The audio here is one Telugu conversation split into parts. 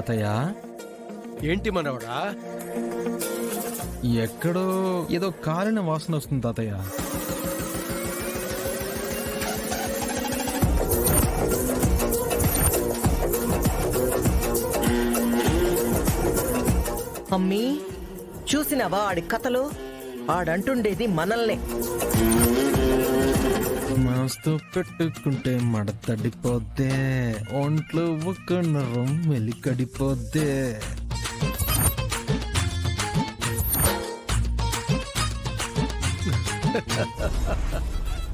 తాతయ్య, ఏంటి మనవడా? ఎక్కడో ఏదో కాలిన వాసన వస్తుంది తాతయ్య. అమ్మీ, చూసినవా ఆడి కథలు? ఆడంటుండేది మనల్నే. మనసుతో పెట్టుకుంటే మడతడిపోద్దే, ఒంట్లో ఒక నరం మెలికడిపోద్దే.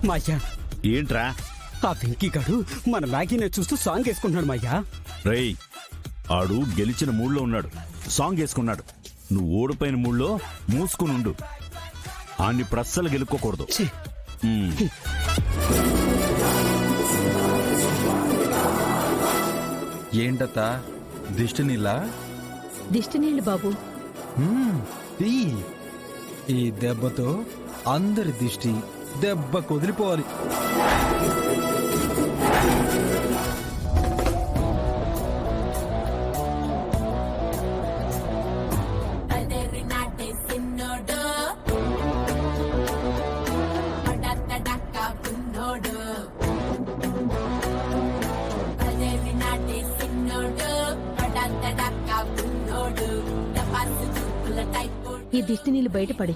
మాయ్యా, ఏంట్రా? ఆ వెంకీ గాడు మన మ్యాగీని చూస్తూ సాంగ్ వేసుకుంటున్నాడు మాయ్యా. రేయ్, ఆడు గెలిచిన మూడ్లో ఉన్నాడు, సాంగ్ వేసుకున్నాడు. నువ్వు ఓడిపోయిన మూడ్లో మూసుకునుండు. ఆన్ని ప్రస్సలు గెలుక్కోకూడదు. ఏంటత దిష్టి నీళ్ళ? దిష్టి నీళ్ళు బాబు. ఈ దెబ్బతో అందరి దిష్టి దెబ్బ కుదిరిపోవాలి. ఈ దిష్టి నీళ్ళు బయటపడి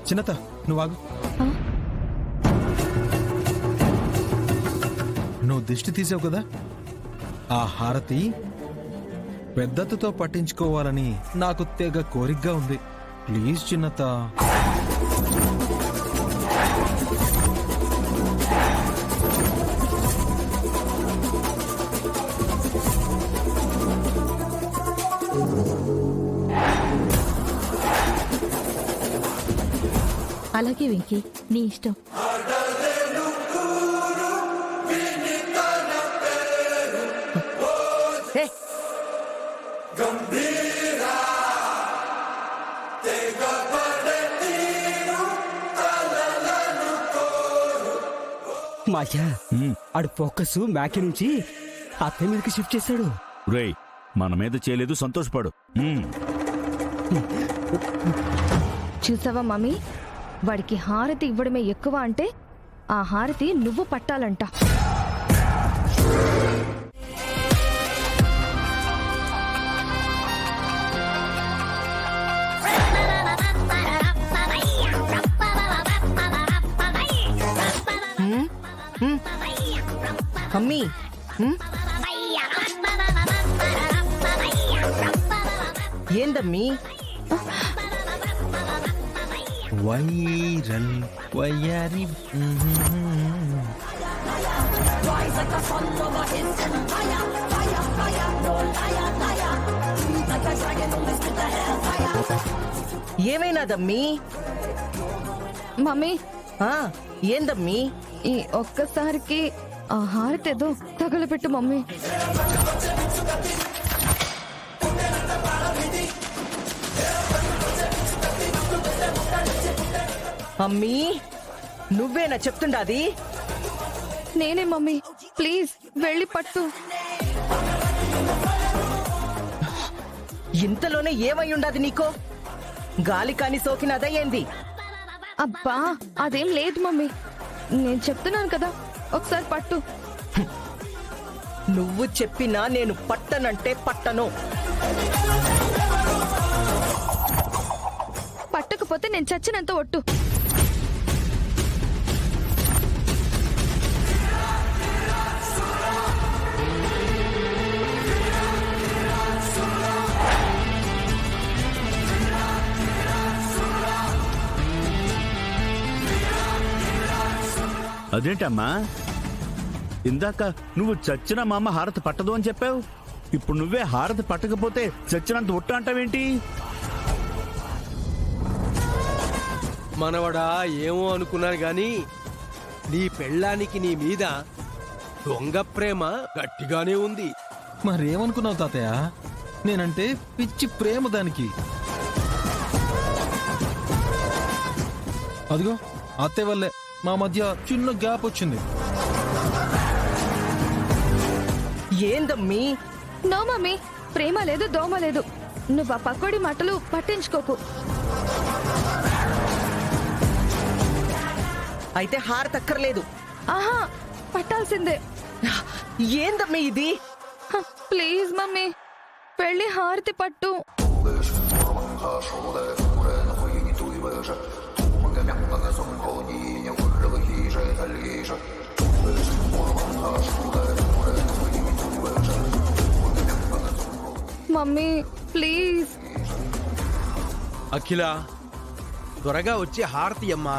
చిన్నత, నువ్వు ఆగు. నువ్వు దిష్టి తీసావు కదా, ఆ హారతి పెద్దతతో పట్టించుకోవాలని నాకు తెగ కోరికగా ఉంది. ప్లీజ్ చిన్నత. అలాగే వెంకీ, నీ ఇష్టం. మాయ్యా, ఆడు ఫోకస్ మ్యాకీ నుంచి అత్తయ్య మీదకి షిఫ్ట్ చేశాడు. రేయ్, మన మీద చేయలేదు, సంతోషపడు. చూసావా మమ్మీ, వాడికి హారతి ఇవ్వడమే ఎక్కువ అంటే ఆ హారతి నువ్వు పట్టాలంట. అమ్మీ, ఏందమ్మీ? వైరల్ వయ్యారి. ఏమైనాదమ్మీ? మమ్మీ, ఏందమ్మీ? ఈ ఒక్కసారికి ఆ హారతి ఏదో తగలపెట్టు మమ్మీ. అమ్మీ, నువ్వేనా చెప్తుండాది? నేనే మమ్మీ, ప్లీజ్ వెళ్ళి పట్టు. ఇంతలోనే ఏమై ఉండాది నీకో? గాలి కాని సోకినదా ఏంది? అబ్బా, అదేం లేదు మమ్మీ, నేను చెప్తున్నాను కదా, ఒకసారి పట్టు. నువ్వు చెప్పినా నేను పట్టనంటే పట్టను. పట్టకపోతే నేను చచ్చినంత ఒట్టు. అదేంటమ్మా, ఇందాక నువ్వు చచ్చిన మా అమ్మ హారతి పట్టదు అని చెప్పావు. ఇప్పుడు నువ్వే హారతి పట్టకపోతే చచ్చినంత ఒట్టు అంటావేంటి? మనవడా, ఏమో అనుకున్నాను గాని నీ పెళ్ళానికి నీ మీద దొంగ ప్రేమ గట్టిగానే ఉంది. మరేమనుకున్నావు తాతయ్య? నేనంటే పిచ్చి ప్రేమ దానికి. అదిగో అత్తయ్య వల్లే మా మధ్య చిన్న గ్యాప్ వచ్చింది. ఏందమ్మీ? నో మమ్మీ, ప్రేమ లేదు దోమ లేదు. నువ్వు ఆ పకోడి మాటలు పట్టించుకోకు. అయితే హారతి అక్కర్లేదు. ఆహా, పట్టాల్సిందే. ఏందమ్మీ ఇది? హ, ప్లీజ్ మమ్మీ, పెళ్లి హారతి పట్టు. Mummy please. అఖిల త్వరగా వచ్చి హారతి అమ్మా.